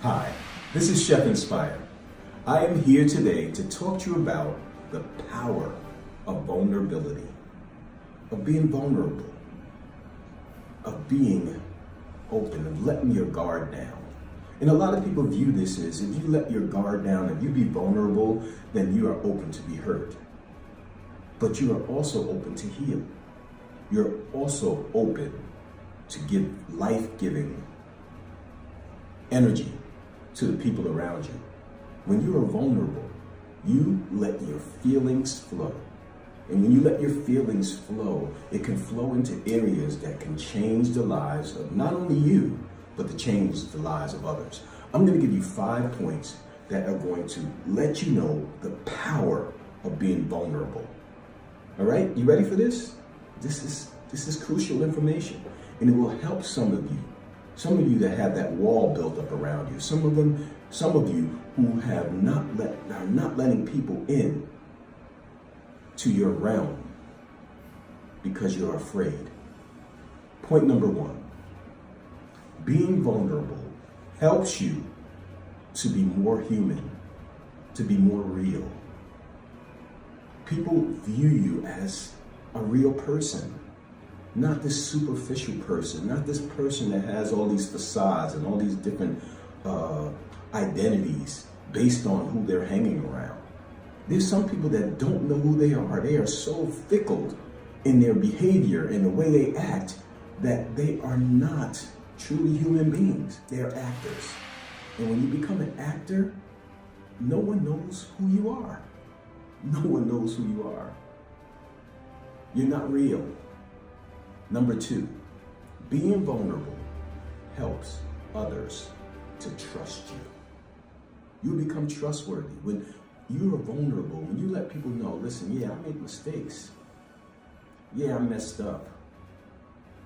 Hi, this is Chef Inspire. I am here today to talk to you about the power of vulnerability, of being vulnerable, of being open, of letting your guard down. And a lot of people view this as if you let your guard down, if you be vulnerable, then you are open to be hurt. But you are also open to heal. You're also open to give life-giving energy to the people around you. When you are vulnerable, you let your feelings flow. And when you let your feelings flow, it can flow into areas that can change the lives of not only you, but to change the lives of others. I'm going to give you 5 points that are going to let you know the power of being vulnerable. All right, you ready for this? This is crucial information, and it will help some of you that have that wall built up around you. Some of you who are not letting people in to your realm because you're afraid. Point number 1, being vulnerable helps you to be more human, to be more real. People view you as a real person, not this superficial person, not this person that has all these facades and all these different identities based on who they're hanging around. There's some people that don't know who they are. They are so fickle in their behavior and the way they act that they are not truly human beings. They are actors. And when you become an actor, no one knows who you are. No one knows who you are. You're not real. Number 2, being vulnerable helps others to trust you. You become trustworthy. When you are vulnerable, when you let people know, listen, yeah, I make mistakes. Yeah, I messed up.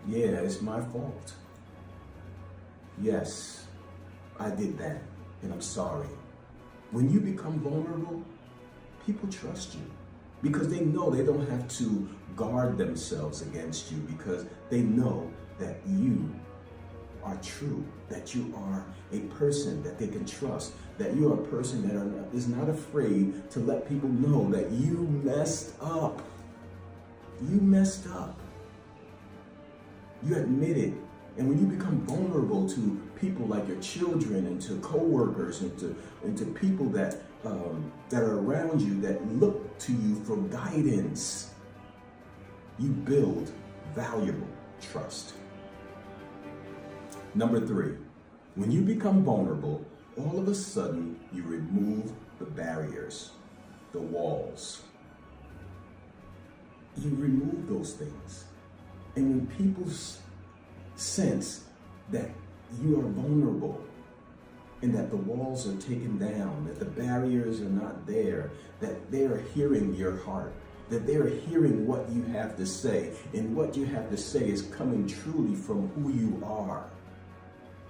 Yeah, it's my fault. Yes, I did that, and I'm sorry. When you become vulnerable, people trust you because they know they don't have to guard themselves against you because they know that you are true, that you are a person that they can trust, that you are a person that is not afraid to let people know that you messed up. You messed up. You admit it. And when you become vulnerable to people like your children and to coworkers and to people that are around you that look to you for guidance, you build valuable trust. Number 3, when you become vulnerable, all of a sudden you remove the barriers, the walls. You remove those things. And when people sense that you are vulnerable and that the walls are taken down, that the barriers are not there, that they are hearing your heart, that they are hearing what you have to say, and what you have to say is coming truly from who you are,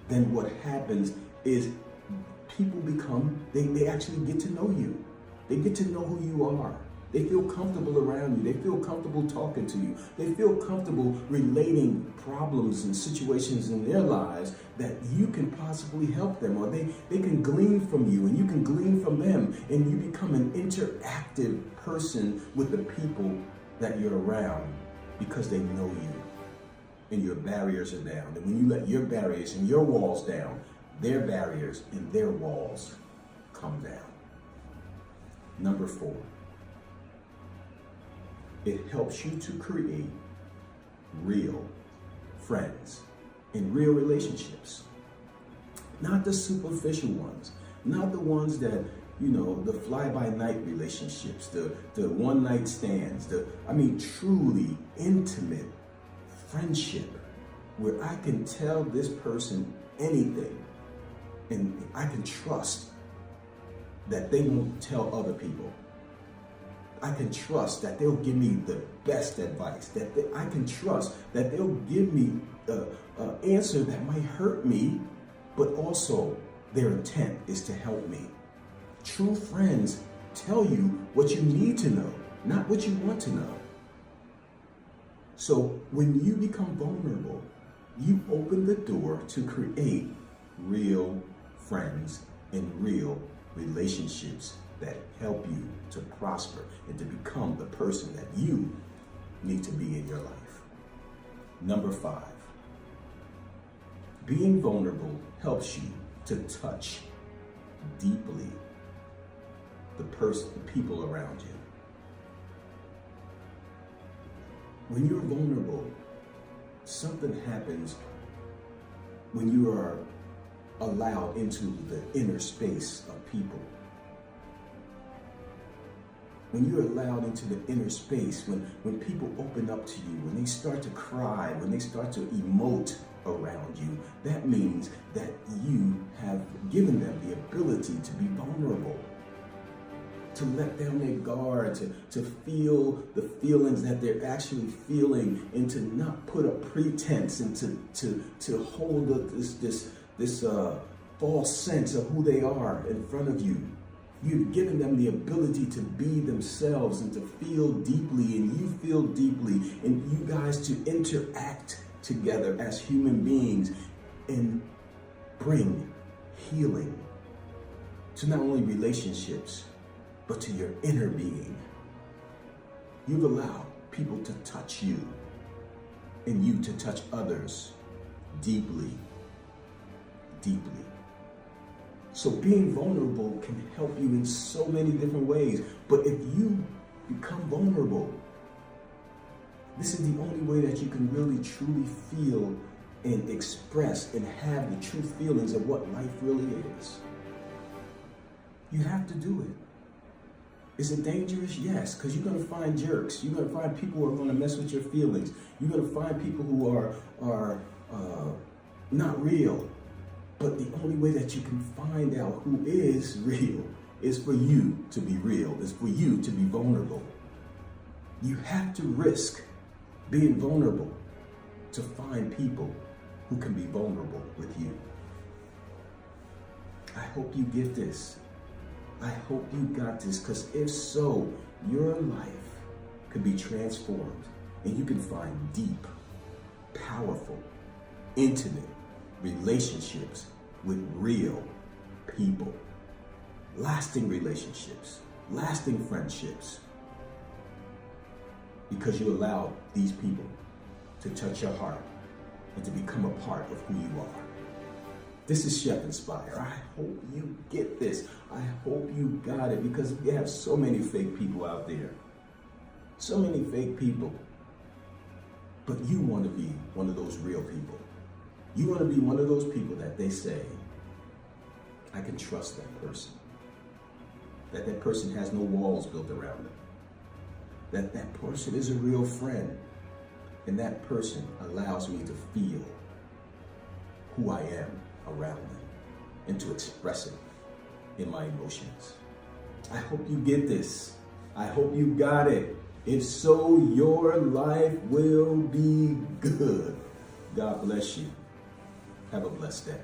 then what happens is people they actually get to know you. They get to know who you are. They feel comfortable around you. They feel comfortable talking to you. They feel comfortable relating problems and situations in their lives that you can possibly help them, or they can glean from you and you can glean from them, and you become an interactive person with the people that you're around because they know you and your barriers are down. And when you let your barriers and your walls down, their barriers and their walls come down. Number 4, it helps you to create real friends and real relationships. Not the superficial ones, not the ones that, the fly-by-night relationships, the one-night stands, truly intimate friendship where I can tell this person anything and I can trust that they won't tell other people. I can trust that they'll give me the best advice, I can trust that they'll give me an answer that might hurt me, but also their intent is to help me. True friends tell you what you need to know, not what you want to know. So when you become vulnerable, you open the door to create real friends and real relationships that help you to prosper and to become the person that you need to be in your life. Number 5, being vulnerable helps you to touch deeply the people around you. When you're vulnerable, something happens when you are allowed into the inner space of people. When you're allowed into the inner space, when people open up to you, when they start to cry, when they start to emote around you, that means that you have given them the ability to be vulnerable, to let down their guard, to feel the feelings that they're actually feeling, and to not put a pretense and to hold this false sense of who they are in front of you. You've given them the ability to be themselves and to feel deeply, and you feel deeply, and you guys to interact together as human beings and bring healing to not only relationships, but to your inner being. You've allowed people to touch you and you to touch others deeply, deeply. So being vulnerable can help you in so many different ways. But if you become vulnerable, this is the only way that you can really truly feel and express and have the true feelings of what life really is. You have to do it. Is it dangerous? Yes, because you're going to find jerks. You're going to find people who are going to mess with your feelings. You're going to find people who are not real. But the only way that you can find out who is real is for you to be real, is for you to be vulnerable. You have to risk being vulnerable to find people who can be vulnerable with you. I hope you get this. I hope you got this, because if so, your life could be transformed and you can find deep, powerful, intimate relationships with real people. Lasting relationships, lasting friendships. Because you allow these people to touch your heart and to become a part of who you are. This is Chef Inspire. I hope you get this. I hope you got it, because we have so many fake people out there. So many fake people. But you want to be one of those real people. You want to be one of those people that they say, I can trust that person. That person has no walls built around them. That person is a real friend. And that person allows me to feel who I am around them and to express it in my emotions. I hope you get this. I hope you got it. If so, your life will be good. God bless you. Have a blessed day.